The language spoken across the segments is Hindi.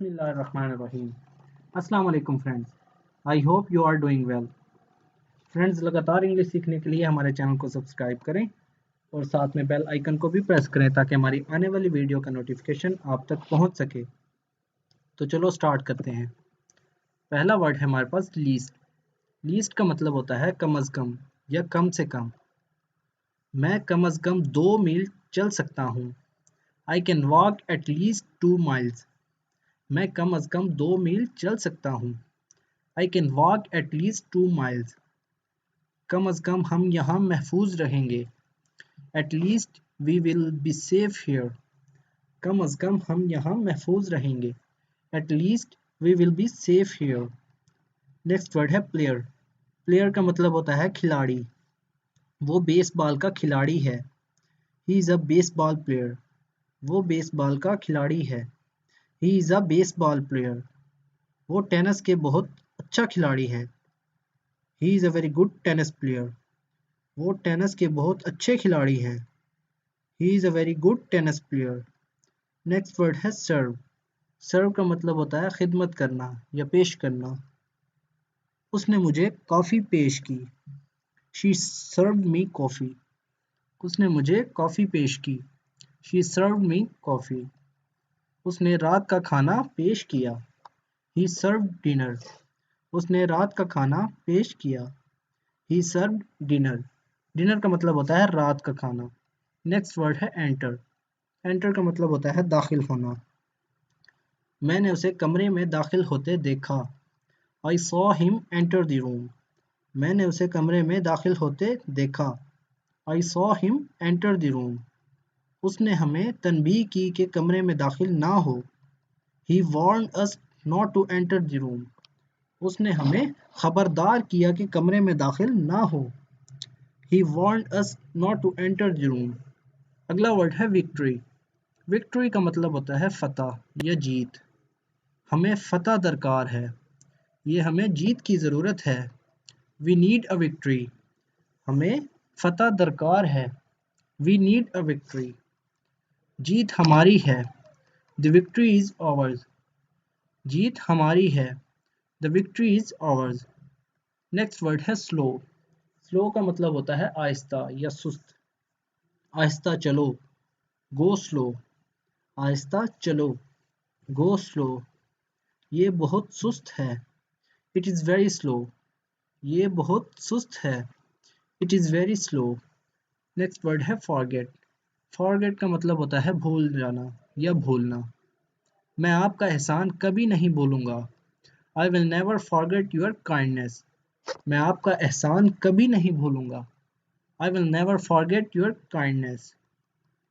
बिस्मिल्लाहिर्रहमानिर्रहीम। अस्सलाम वालेकुम friends. I hope you are doing well. Friends, लगातार इंग्लिश सीखने के लिए हमारे चैनल को सब्सक्राइब करें और साथ में बेल आइकन को भी प्रेस करें ताकि हमारी आने वाली वीडियो का नोटिफिकेशन आप तक पहुंच सके। तो चलो स्टार्ट करते हैं। पहला वर्ड है हमारे पास लीस्ट। लीस्ट का मतलब होता है कम अज़ कम या कम से कम। मैं कम अज़ कम 2 मील चल सकता हूँ। I can walk at least 2 miles. मैं कम अज़ कम 2 मील चल सकता हूँ। I can walk at least 2 miles. कम अज़ कम हम यहाँ महफूज रहेंगे। At least we will be safe here. कम अज़ कम हम यहाँ महफूज रहेंगे। At least we will be safe here. Next word है प्लेयर। प्लेयर का मतलब होता है खिलाड़ी। वो बेसबॉल का खिलाड़ी है। He is a baseball player. वो बेसबॉल का खिलाड़ी है। He is a baseball player. वो टेनिस के बहुत अच्छा खिलाड़ी है। He is a very good tennis player. वो टेनिस के बहुत अच्छे खिलाड़ी हैं। He is a very good tennis player. Next word है सर्व। सर्व का मतलब होता है खिदमत करना या पेश करना। उसने मुझे कॉफ़ी पेश की। She served me coffee. उसने मुझे कॉफ़ी पेश की। She served me coffee. उसने रात का खाना पेश किया। ही सर्व्ड डिनर। उसने रात का खाना पेश किया। ही सर्व्ड डिनर। डिनर का मतलब होता है रात का खाना। नेक्स्ट वर्ड है एंटर। एंटर का मतलब होता है दाखिल होना। मैंने उसे कमरे में दाखिल होते देखा। I saw him enter the room. मैंने उसे कमरे में दाखिल होते देखा। I saw him enter the room. उसने हमें तनबीह की कि कमरे में दाखिल ना हो। He warned us not to enter the room. उसने हमें खबरदार किया कि कमरे में दाखिल ना हो। He warned us not to enter the room. अगला वर्ड है विक्ट्री। विक्ट्री का मतलब होता है फतह या जीत। हमें फतह दरकार है। ये हमें जीत की ज़रूरत है। We need a victory. हमें फतह दरकार है। We need a victory. जीत हमारी है। The victory is ours. जीत हमारी है। The victory is ours. Next word है स्लो। स्लो का मतलब होता है आहिस्ता या सुस्त। आहिस्ता चलो। Go slow. आहिस्ता चलो। Go slow. ये बहुत सुस्त है। It is very slow. ये बहुत सुस्त है। It is very slow. Next word है फॉरगेट। फॉरगेट का मतलब होता है भूल जाना या भूलना। मैं आपका एहसान कभी नहीं भूलूंगा। I will never forget your kindness. मैं आपका एहसान कभी नहीं भूलूंगा। I will never forget your kindness.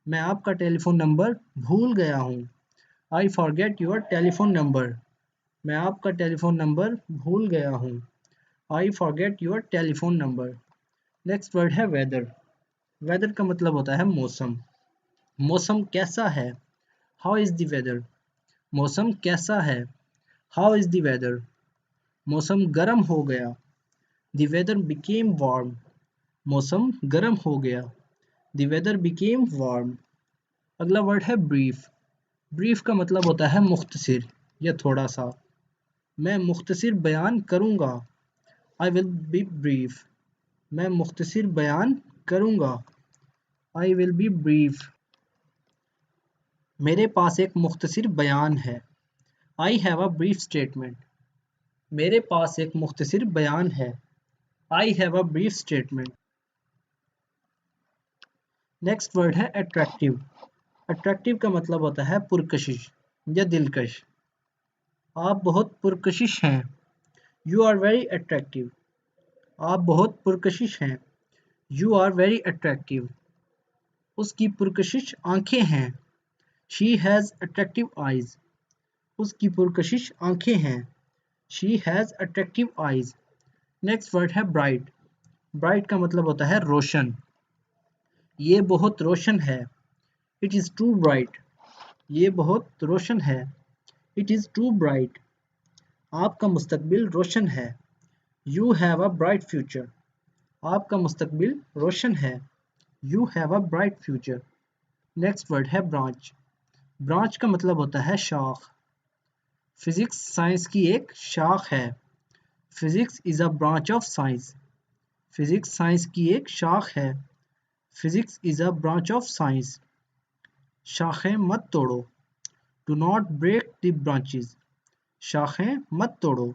मैं आपका टेलीफोन नंबर भूल गया हूँ। I forget your telephone number. मैं आपका टेलीफोन नंबर भूल गया हूँ। I forget your telephone number. Next word है वेदर। वेदर का मतलब होता है मौसम। मौसम कैसा है। How is the weather. मौसम कैसा है। How is the weather. मौसम गर्म हो गया। The weather became warm. मौसम गर्म हो गया। The weather became warm. अगला वर्ड है ब्रीफ। ब्रीफ का मतलब होता है मुख्तसिर या थोड़ा सा। मैं मुख्तसिर बयान करूँगा। I will be brief. मैं मुख्तसिर बयान करूँगा। I will be brief. मेरे पास एक मुख्तसिर बयान है। I have a brief statement. मेरे पास एक मुख्तसिर बयान है। I have a brief statement. Next word है अट्रैक्टिव। अट्रैक्टिव का मतलब होता है पुरकशिश या दिलकश। आप बहुत पुरकशिश हैं। You are very attractive. आप बहुत पुरकशिश हैं। You are very attractive. उसकी पुरकशिश आंखें हैं। She has attractive eyes. उसकी पुरकशिश आंखें हैं। She has attractive eyes. Next word है ब्राइट। ब्राइट का मतलब होता है रोशन। ये बहुत रोशन है। It is too bright. ये बहुत रोशन है। It is too bright. आपका मुस्तकबिल रोशन है। You have a bright future. आपका मुस्तकबिल रोशन है। You have a bright future. Next word है ब्रांच। ब्रांच का मतलब होता है शाख। फिजिक्स साइंस की एक शाख है। Physics is a branch of science. Physics science की एक शाख है। Physics is a branch of science. शाखें मत तोड़ो। Do not break the branches. शाखें मत तोड़ो।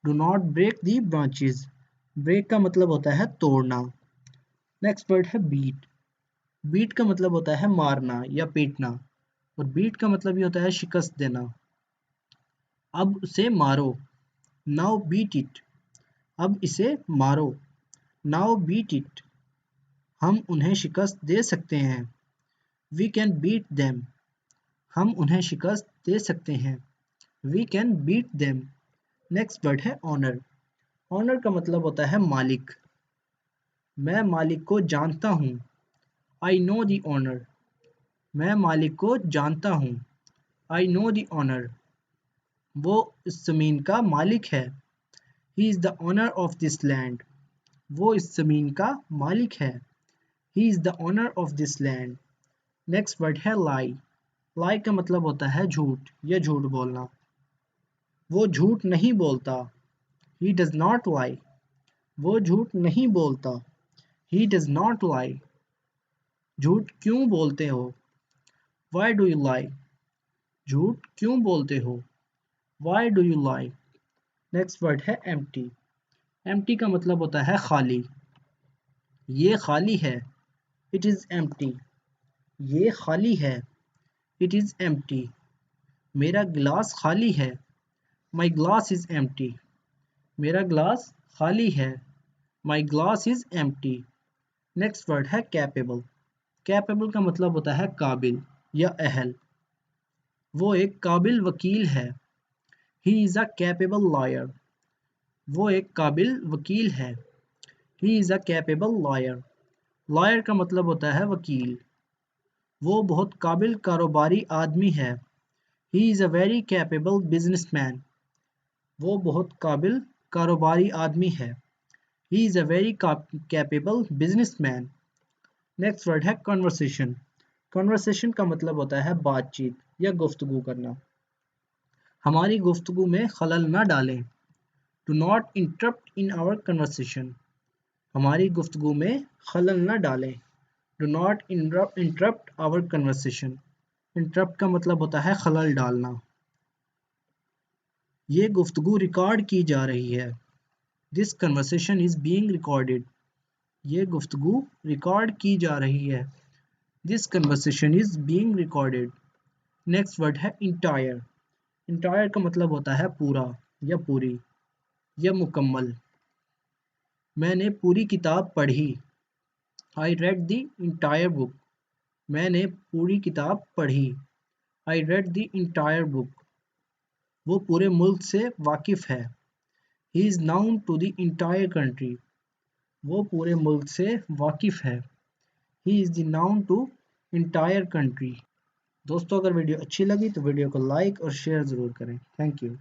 Do not break the branches. Break का मतलब होता है तोड़ना। नेक्स्ट वर्ड है बीट। बीट का मतलब होता है मारना या पीटना, और बीट का मतलब ये होता है शिकस्त देना। अब उसे मारो। Now beat it. अब इसे मारो। Now beat it. हम उन्हें शिकस्त दे सकते हैं। We can beat them. हम उन्हें शिकस्त दे सकते हैं। We can beat them. Next word है ऑनर। ऑनर का मतलब होता है मालिक। मैं मालिक को जानता हूँ। I know the owner. मैं मालिक को जानता हूँ। I know the owner. वो इस जमीन का मालिक है। He is the owner of this land. वो इस जमीन का मालिक है। He is the owner of this land. Next word है लाई। लाई का मतलब होता है झूठ या झूठ बोलना। वो झूठ नहीं बोलता। He does not lie. वो झूठ नहीं बोलता। He does not lie. झूठ क्यों बोलते हो? Why do you lie. झूठ क्यों बोलते हो? Why do you lie. Next word है एम्प्टी। एम्प्टी का मतलब होता है खाली। ये खाली है। It is empty. ये खाली है। It is empty. मेरा गिलास खाली है। My glass is empty. मेरा ग्लास खाली है। My glass is empty. Next word है कैपेबल। कैपेबल का मतलब होता है काबिल या अहल। वो एक काबिल वकील है। He is a capable lawyer. वो एक काबिल वकील है। He is a capable lawyer. Lawyer का मतलब होता है वकील। वो बहुत काबिल कारोबारी आदमी है। He is a very capable businessman. वो बहुत काबिल कारोबारी आदमी है। He is a very capable businessman. Next word है कन्वर्सेशन। कन्वर्सेशन का मतलब होता है बातचीत या गुफ्तगू करना। हमारी गुफ्तगू में खलल न डालें। Do not interrupt in our conversation. हमारी गुफ्तगू में खलल न डालें। Do not interrupt our conversation. Interrupt का मतलब होता है खलल डालना। ये गुफ्तगू रिकॉर्ड की जा रही है। This conversation is being recorded. ये गुफ्तगू रिकॉर्ड की जा रही है। This conversation is being recorded. Next word है इंटायर। इंटायर का मतलब होता है पूरा या पूरी या मुकम्मल। मैंने पूरी किताब पढ़ी। I read the entire book. मैंने पूरी किताब पढ़ी। I read the entire book. वो पूरे मुल्क से वाकिफ है। He is known to the entire country. वो पूरे मुल्क से वाकिफ है। He is the known to entire country. दोस्तों, अगर वीडियो अच्छी लगी तो वीडियो को लाइक और शेयर ज़रूर करें। Thank you.